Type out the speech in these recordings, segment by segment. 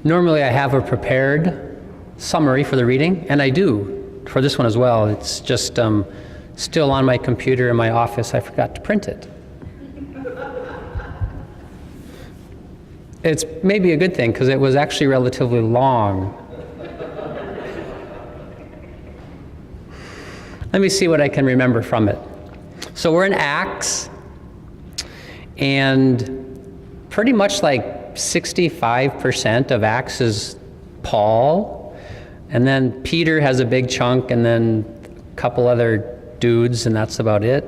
Normally I have a prepared summary for the reading, and I do for this one as well. It's just still on my computer in my office. I forgot to print it. It's maybe a good thing because it was actually relatively long. Let me see what I can remember from it. So we're in Acts, and pretty much like 65% of Acts is Paul, and then Peter has a big chunk, and then a couple other dudes, and that's about it.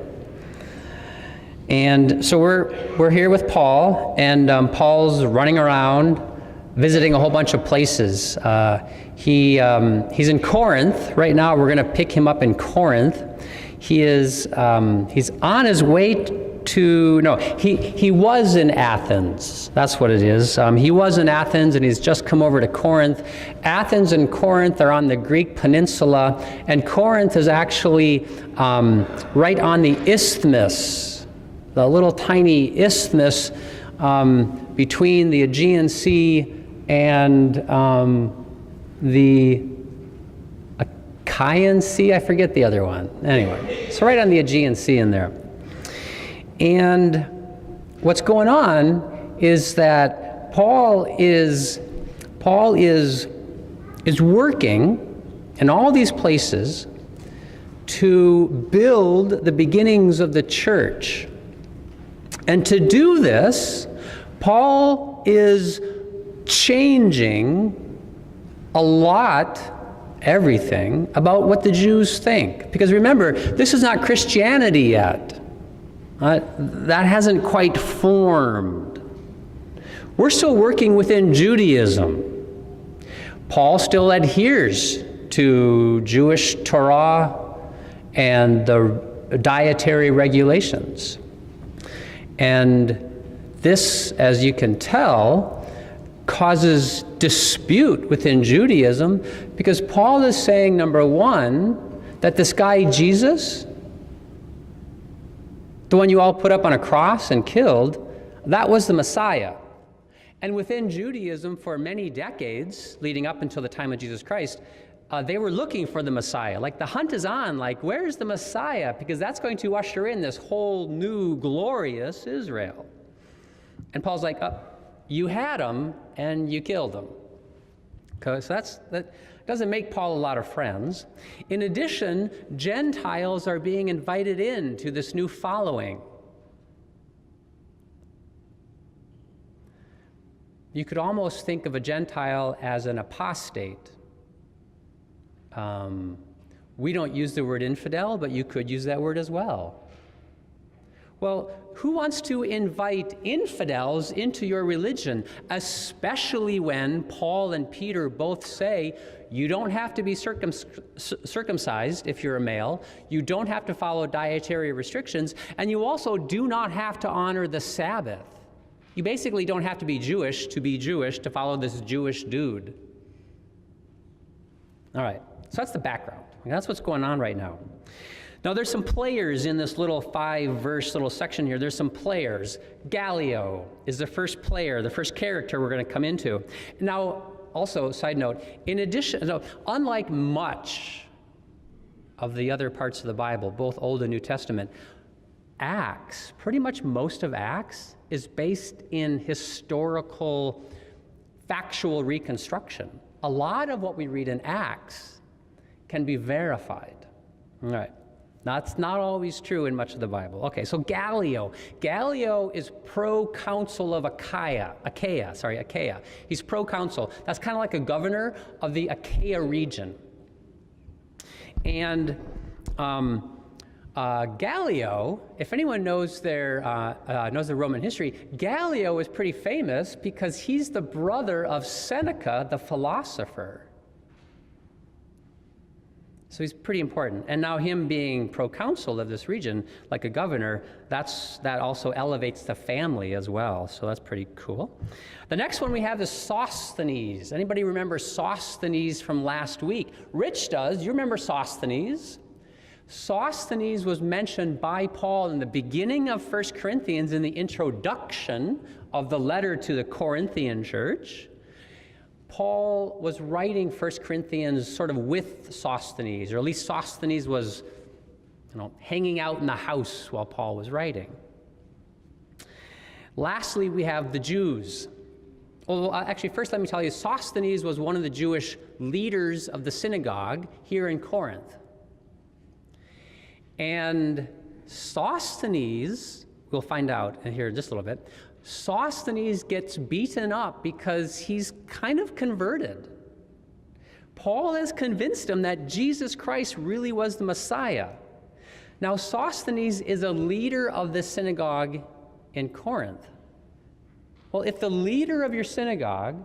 And so we're here with Paul, and Paul's running around, visiting a whole bunch of places. He's in Corinth right now. We're going to pick him up in Corinth. He's on his way he was in Athens. That's what it is. He was in Athens, and he's just come over to Corinth. Athens and Corinth are on the Greek peninsula, and Corinth is actually right on the isthmus, the little tiny isthmus between the Aegean Sea and the Achaean Sea. I forget the other one. Anyway, so right on the Aegean Sea in there. And what's going on is that Paul is working in all these places to build the beginnings of the church. And to do this, Paul is changing a lot, everything, about what the Jews think. Because remember, this is not Christianity yet. That hasn't quite formed. We're still working within Judaism. Paul still adheres to Jewish Torah and the dietary regulations. And this, as you can tell, causes dispute within Judaism because Paul is saying, number one, that this guy Jesus, the one you all put up on a cross and killed, that was the Messiah. And within Judaism, for many decades, leading up until the time of Jesus Christ, they were looking for the Messiah. Like, the hunt is on, like, where's the Messiah? Because that's going to usher in this whole new, glorious Israel. And Paul's like, you had him, and you killed him. Okay, so that doesn't make Paul a lot of friends. In addition, Gentiles are being invited into this new following. You could almost think of a Gentile as an apostate. We don't use the word infidel, but you could use that word as well. Well, who wants to invite infidels into your religion, especially when Paul and Peter both say you don't have to be circumcised if you're a male, you don't have to follow dietary restrictions, and you also do not have to honor the Sabbath. You basically don't have to be Jewish to follow this Jewish dude. All right, so that's the background. That's what's going on right now. Now, there's some players in this little 5-verse little section here. There's some players. Gallio is the first player, the first character we're going to come into. Now, also, side note, in addition, unlike much of the other parts of the Bible, both Old and New Testament, Acts, pretty much most of Acts, is based in historical, factual reconstruction. A lot of what we read in Acts can be verified. All right. That's not always true in much of the Bible. Okay, so Gallio. Gallio is proconsul of Achaia. He's proconsul. That's kind of like a governor of the Achaia region. And Gallio, if anyone knows their Roman history, Gallio is pretty famous because he's the brother of Seneca, the philosopher. So he's pretty important. And now him being proconsul of this region, like a governor, that also elevates the family as well. So that's pretty cool. The next one we have is Sosthenes. Anybody remember Sosthenes from last week? Rich does. You remember Sosthenes? Sosthenes was mentioned by Paul in the beginning of 1 Corinthians in the introduction of the letter to the Corinthian church. Paul was writing 1 Corinthians sort of with Sosthenes, or at least Sosthenes was, hanging out in the house while Paul was writing. Lastly, we have the Jews. Well, actually, first let me tell you, Sosthenes was one of the Jewish leaders of the synagogue here in Corinth. And Sosthenes, we'll find out here in just a little bit, Sosthenes gets beaten up because he's kind of converted. Paul has convinced him that Jesus Christ really was the Messiah. Now, Sosthenes is a leader of the synagogue in Corinth. Well, if the leader of your synagogue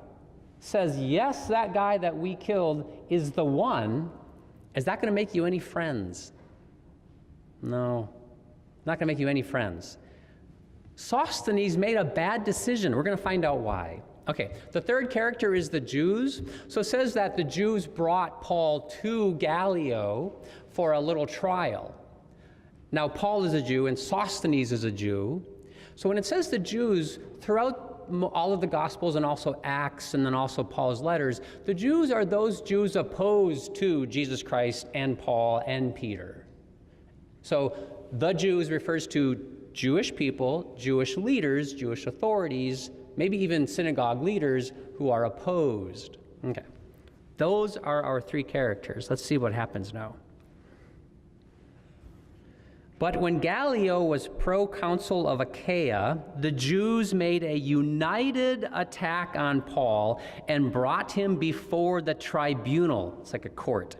says, yes, that guy that we killed is the one, is that going to make you any friends? No, not going to make you any friends. Sosthenes made a bad decision. We're going to find out why. Okay, the third character is the Jews. So it says that the Jews brought Paul to Gallio for a little trial. Now, Paul is a Jew and Sosthenes is a Jew. So when it says the Jews, throughout all of the Gospels and also Acts and then also Paul's letters, the Jews are those Jews opposed to Jesus Christ and Paul and Peter. So the Jews refers to Jewish people, Jewish leaders, Jewish authorities, maybe even synagogue leaders who are opposed. Okay, those are our three characters. Let's see what happens now. But when Gallio was proconsul of Achaia, the Jews made a united attack on Paul and brought him before the tribunal. It's like a court.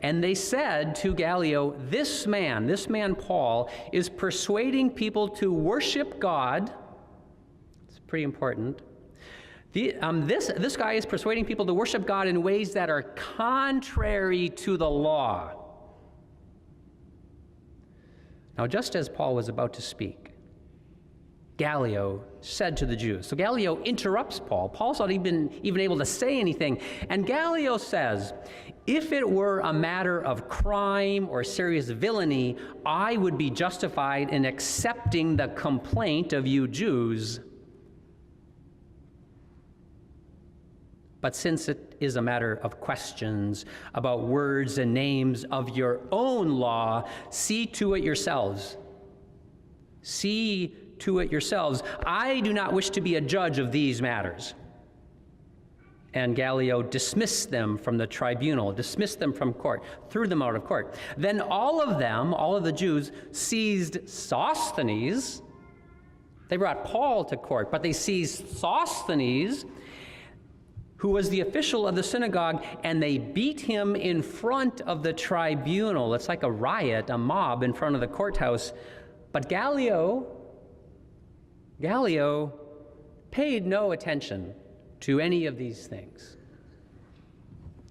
And they said to Gallio, this man Paul, is persuading people to worship God. It's pretty important. This guy is persuading people to worship God in ways that are contrary to the law. Now, just as Paul was about to speak, Gallio said to the Jews. So Gallio interrupts Paul. Paul's not even able to say anything. And Gallio says, if it were a matter of crime or serious villainy, I would be justified in accepting the complaint of you Jews. But since it is a matter of questions about words and names of your own law, see to it yourselves. See to it yourselves. I do not wish to be a judge of these matters. And Gallio dismissed them from the tribunal, dismissed them from court, threw them out of court. Then all of the Jews, seized Sosthenes. They brought Paul to court, but they seized Sosthenes, who was the official of the synagogue, and they beat him in front of the tribunal. It's like a riot, a mob in front of the courthouse. But Gallio paid no attention to any of these things.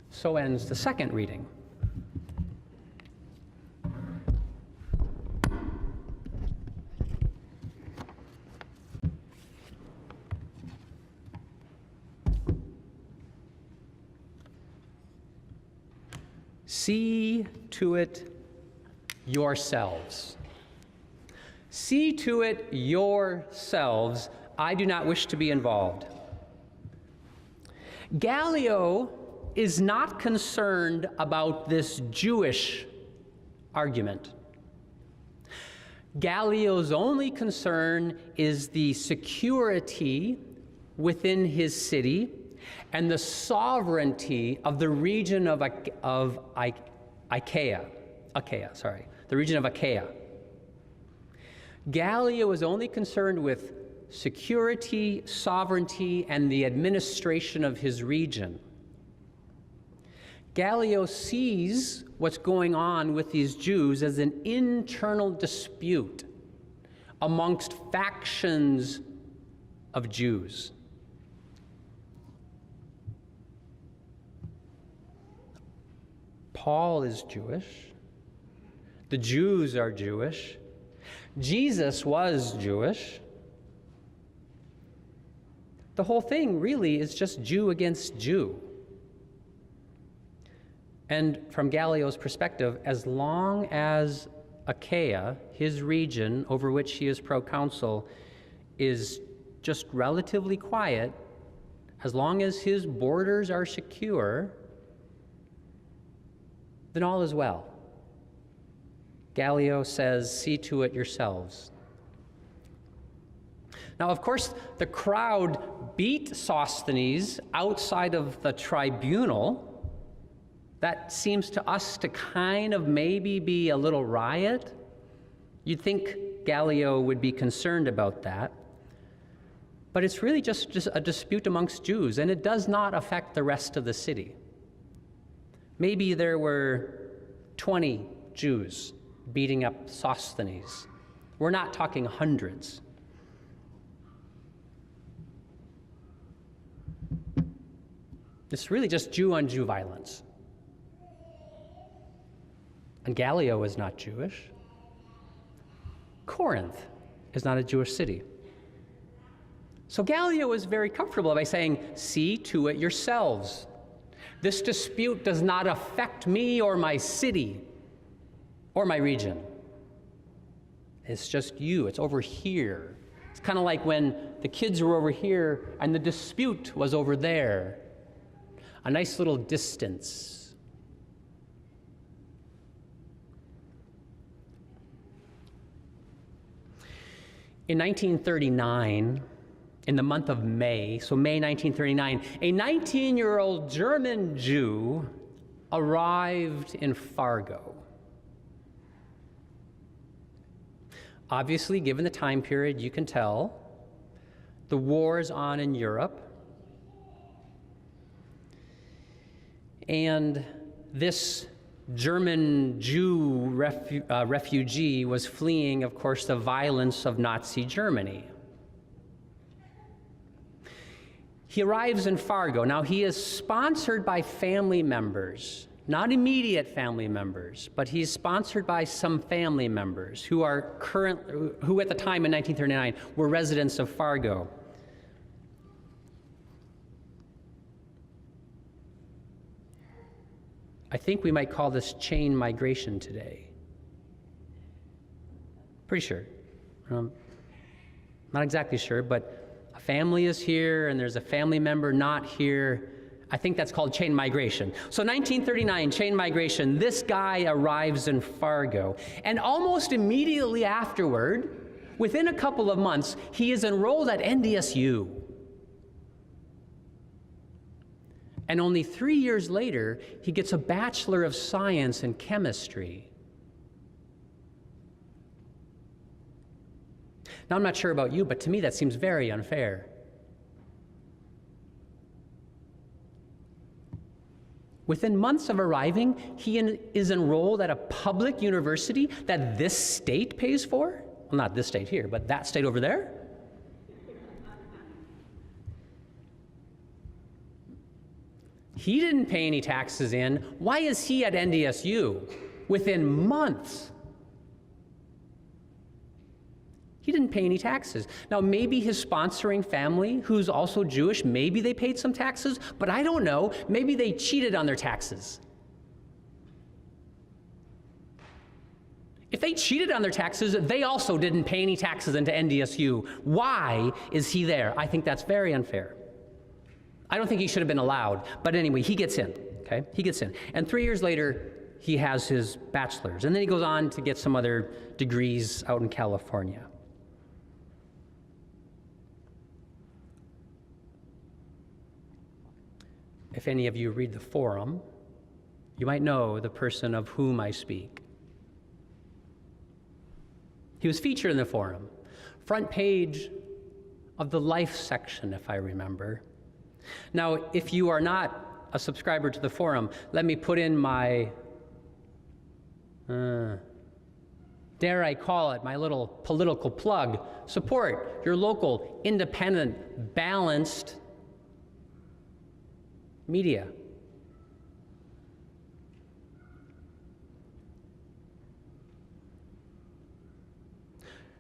So ends the second reading. See to it yourselves. See to it yourselves. I do not wish to be involved. Gallio is not concerned about this Jewish argument. Gallio's only concern is the security within his city and the sovereignty of the region of Achaia, the region of Achaia. Gallio is only concerned with security, sovereignty, and the administration of his region. Gallio sees what's going on with these Jews as an internal dispute amongst factions of Jews. Paul is Jewish. The Jews are Jewish. Jesus was Jewish. The whole thing really is just Jew against Jew. And from Gallio's perspective, as long as Achaia, his region over which he is proconsul, is just relatively quiet, as long as his borders are secure, then all is well. Gallio says, "See to it yourselves." Now, of course, the crowd beat Sosthenes outside of the tribunal. That seems to us to kind of maybe be a little riot. You'd think Gallio would be concerned about that. But it's really just a dispute amongst Jews, and it does not affect the rest of the city. Maybe there were 20 Jews beating up Sosthenes. We're not talking hundreds. It's really just Jew-on-Jew violence. And Gallio is not Jewish. Corinth is not a Jewish city. So Gallio is very comfortable by saying, "See to it yourselves. This dispute does not affect me or my city or my region. It's just you. It's over here." It's kind of like when the kids were over here and the dispute was over there. A nice little distance. In 1939, in the month of May, so May 1939, a 19-year-old German Jew arrived in Fargo. Obviously, given the time period, you can tell the war is on in Europe. And this German Jew refugee was fleeing, of course, the violence of Nazi Germany. He arrives in Fargo. Now, he is sponsored by family members, not immediate family members, but he's sponsored by some family members who at the time in 1939 were residents of Fargo. I think we might call this chain migration today. Pretty sure. Not exactly sure, but a family is here and there's a family member not here. I think that's called chain migration. So 1939, chain migration, this guy arrives in Fargo. And almost immediately afterward, within a couple of months, he is enrolled at NDSU. And only 3 years later, he gets a Bachelor of Science in Chemistry. Now, I'm not sure about you, but to me that seems very unfair. Within months of arriving, he is enrolled at a public university that this state pays for. Well, not this state here, but that state over there. He didn't pay any taxes in. Why is he at NDSU? Within months. He didn't pay any taxes. Now, maybe his sponsoring family, who's also Jewish, maybe they paid some taxes, but I don't know. Maybe they cheated on their taxes. If they cheated on their taxes, they also didn't pay any taxes into NDSU. Why is he there? I think that's very unfair. I don't think he should have been allowed, but anyway, he gets in, okay? He gets in. And 3 years later, he has his bachelor's, and then he goes on to get some other degrees out in California. If any of you read the forum, you might know the person of whom I speak. He was featured in the forum, front page of the life section, if I remember. Now, if you are not a subscriber to the forum, let me put in my, dare I call it, my little political plug. Support your local, independent, balanced media.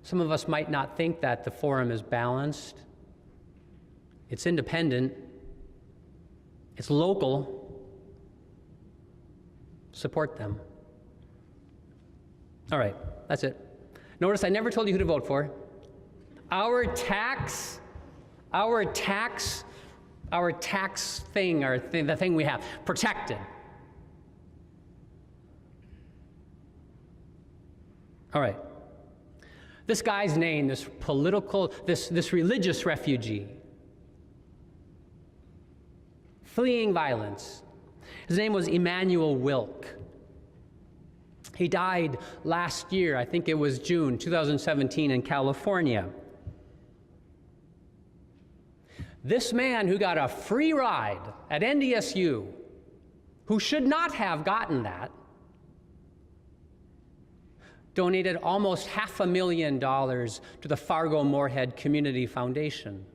Some of us might not think that the forum is balanced. It's independent. It's local. Support them. All right, that's it. Notice I never told you who to vote for. Our tax our tax thing, the thing we have, protected. All right. This guy's name, this religious refugee, fleeing violence, his name was Emmanuel Wilk. He died last year, I think it was June 2017 in California. This man who got a free ride at NDSU, who should not have gotten that, donated almost $500,000 to the Fargo Moorhead Community Foundation.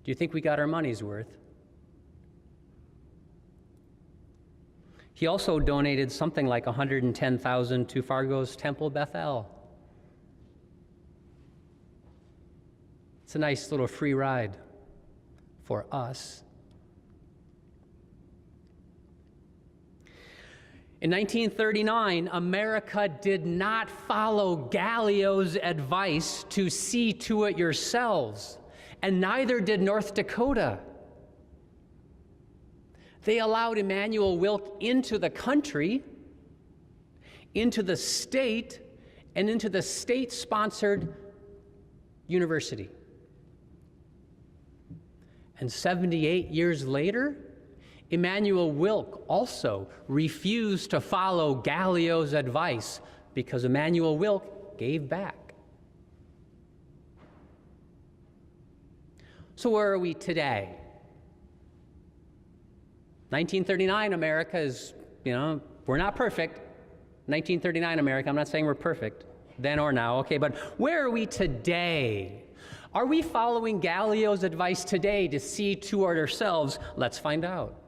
Do you think we got our money's worth? He also donated something like $110,000 to Fargo's Temple Bethel. It's a nice little free ride for us. In 1939, America did not follow Gallio's advice to see to it yourselves, and neither did North Dakota. They allowed Emmanuel Wilk into the country, into the state, and into the state-sponsored university. And 78 years later, Emmanuel Wilk also refused to follow Gallio's advice because Emmanuel Wilk gave back. So where are we today? 1939 America is, we're not perfect. 1939 America, I'm not saying we're perfect, then or now, okay, but where are we today? Are we following Gallio's advice today to see to ourselves? Let's find out.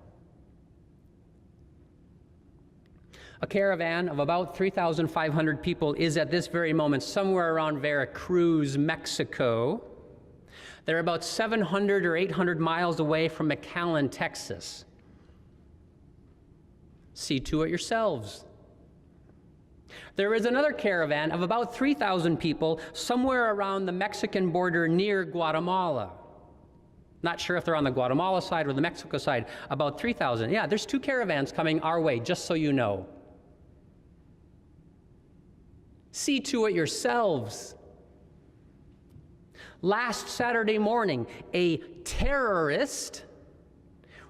A caravan of about 3,500 people is at this very moment somewhere around Veracruz, Mexico. They're about 700 or 800 miles away from McAllen, Texas. See to it yourselves. There is another caravan of about 3,000 people somewhere around the Mexican border near Guatemala. Not sure if they're on the Guatemala side or the Mexico side. About 3,000. Yeah, there's 2 caravans coming our way, just so you know. See to it yourselves. Last Saturday morning, a terrorist,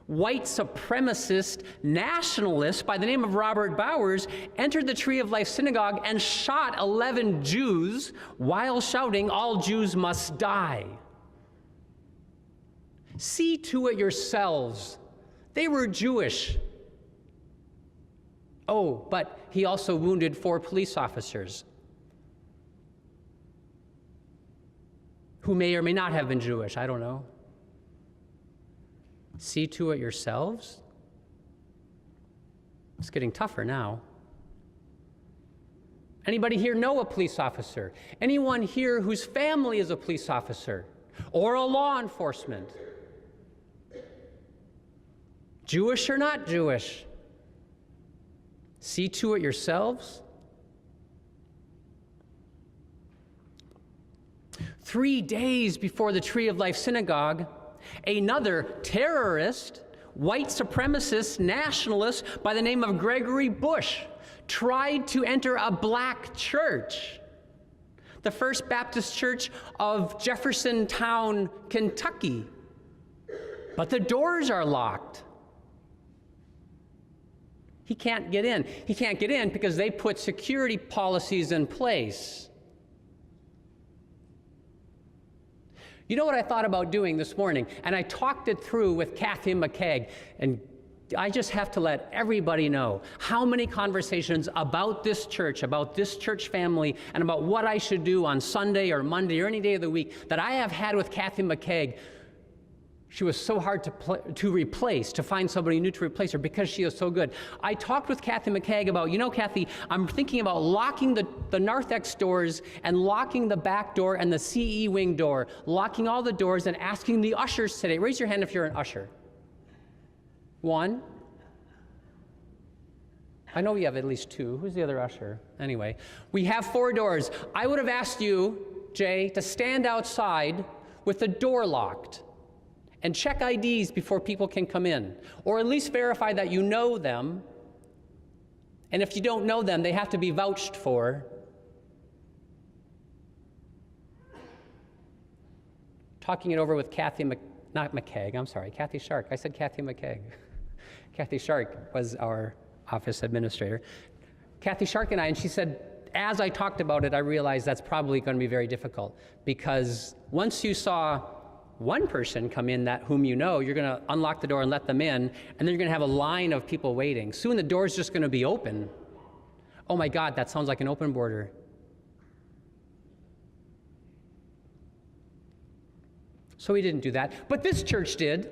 white supremacist nationalist by the name of Robert Bowers entered the Tree of Life Synagogue and shot 11 Jews while shouting, "All Jews must die." See to it yourselves. They were Jewish. Oh, but he also wounded 4 police officers who may or may not have been Jewish, I don't know. See to it yourselves? It's getting tougher now. Anybody here know a police officer? Anyone here whose family is a police officer or a law enforcement? Jewish or not Jewish? See to it yourselves? 3 days before the Tree of Life Synagogue, another terrorist, white supremacist nationalist by the name of Gregory Bush tried to enter a black church, the First Baptist Church of Jeffersontown, Kentucky. But the doors are locked. He can't get in. He can't get in because they put security policies in place. You know what I thought about doing this morning? And I talked it through with Kathy McKeag, and I just have to let everybody know how many conversations about this church family, and about what I should do on Sunday or Monday or any day of the week that I have had with Kathy McKeag. She was so hard to find somebody new to replace her because she is so good. I talked with Kathy McKeag about, Kathy, I'm thinking about locking the narthex doors and locking the back door and the CE wing door, locking all the doors and asking the ushers today. Raise your hand if you're an usher. 1. I know we have at least 2. Who's the other usher? Anyway, we have 4 doors. I would have asked you, Jay, to stand outside with the door locked and check IDs before people can come in, or at least verify that you know them. And if you don't know them, they have to be vouched for. Talking it over with Kathy Kathy Shark. I said Kathy McKeag. Kathy Shark was our office administrator. Kathy Shark and she said, as I talked about it, I realized that's probably going to be very difficult, because once you saw one person come in whom you know, you're going to unlock the door and let them in, and then you're going to have a line of people waiting. Soon the door's just going to be open. Oh my God, that sounds like an open border. So we didn't do that. But this church did.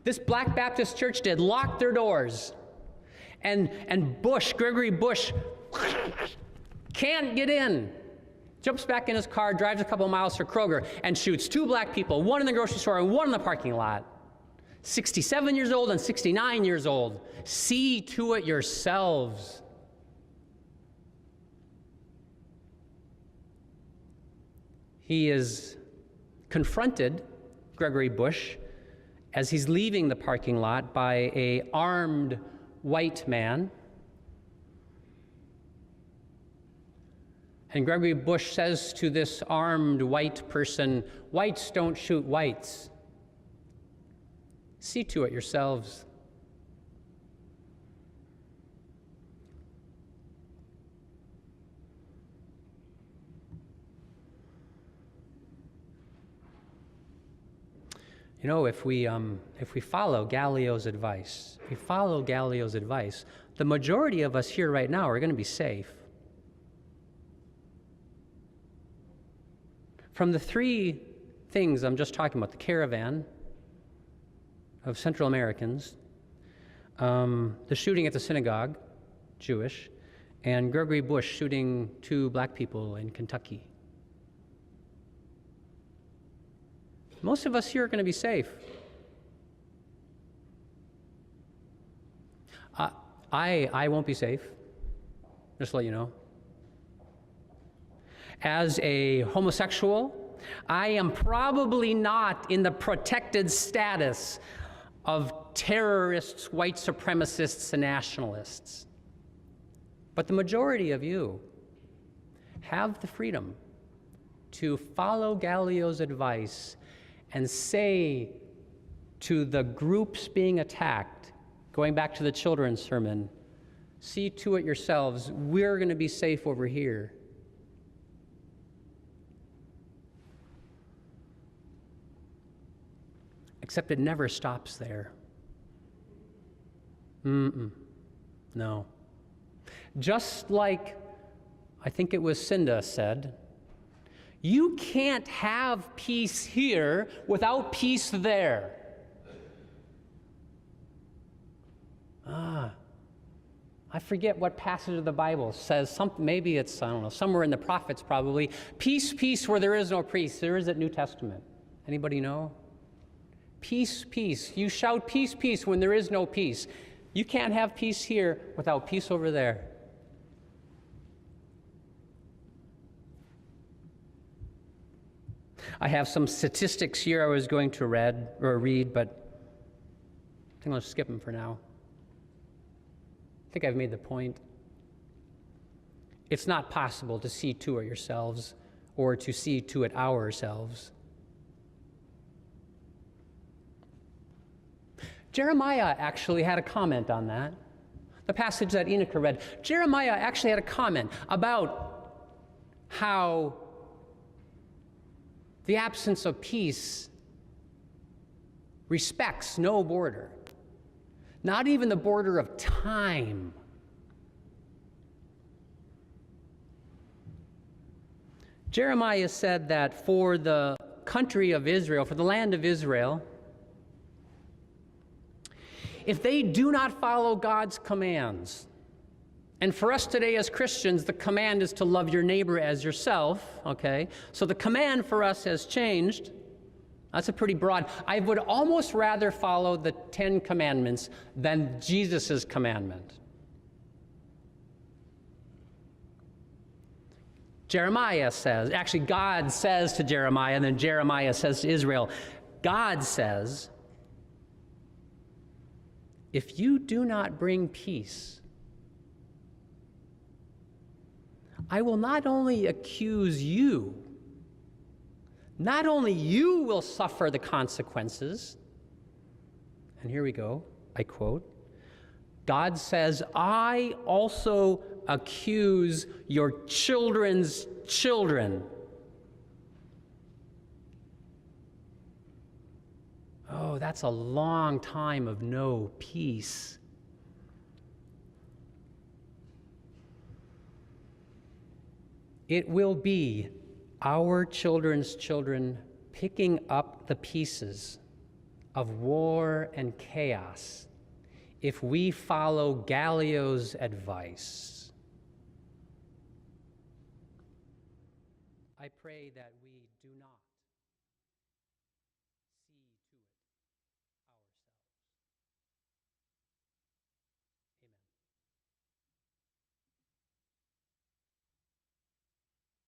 This Black Baptist church did. Locked their doors. And Gregory Bush, can't get in. Jumps back in his car, drives a couple miles to Kroger, and shoots 2 black people, one in the grocery store and one in the parking lot. 67 years old and 69 years old. See to it yourselves. He is confronted, Gregory Bush, as he's leaving the parking lot by an armed white man. And Gregory Bush says to this armed white person, "Whites don't shoot whites. See to it yourselves." You know, if we follow Gallio's advice, the majority of us here right now are going to be safe. From the 3 things I'm just talking about, the caravan of Central Americans, the shooting at the synagogue, Jewish, and Gregory Bush shooting 2 black people in Kentucky. Most of us here are going to be safe. I won't be safe, just to let you know. As a homosexual, I am probably not in the protected status of terrorists, white supremacists, and nationalists. But the majority of you have the freedom to follow Gallio's advice and say to the groups being attacked, going back to the children's sermon, see to it yourselves, we're going to be safe over here. Except it never stops there. No. Just like, I think it was Cinda said, you can't have peace here without peace there. I forget what passage of the Bible says, maybe it's, I don't know, somewhere in the prophets probably, peace, peace where there is no peace. There is at New Testament. Anybody know? Peace, peace. You shout peace, peace when there is no peace. You can't have peace here without peace over there. I have some statistics here I was going to read, but I think I'll skip them for now. I think I've made the point. It's not possible to see to it yourselves or to see to it ourselves. Jeremiah actually had a comment on that. The passage that Enocha read, Jeremiah actually had a comment about how the absence of peace respects no border, not even the border of time. Jeremiah said that for the country of Israel, for the land of Israel, if they do not follow God's commands, and for us today as Christians, the command is to love your neighbor as yourself, okay? So the command for us has changed. That's a pretty broad. I would almost rather follow the 10 Commandments than Jesus' commandment. Jeremiah says, actually God says to Jeremiah, and then Jeremiah says to Israel, God says, if you do not bring peace, I will not only accuse you, not only you will suffer the consequences, and here we go, I quote, God says, I also accuse your children's children. Oh, that's a long time of no peace. It will be our children's children picking up the pieces of war and chaos if we follow Gallio's advice. I pray that we do not.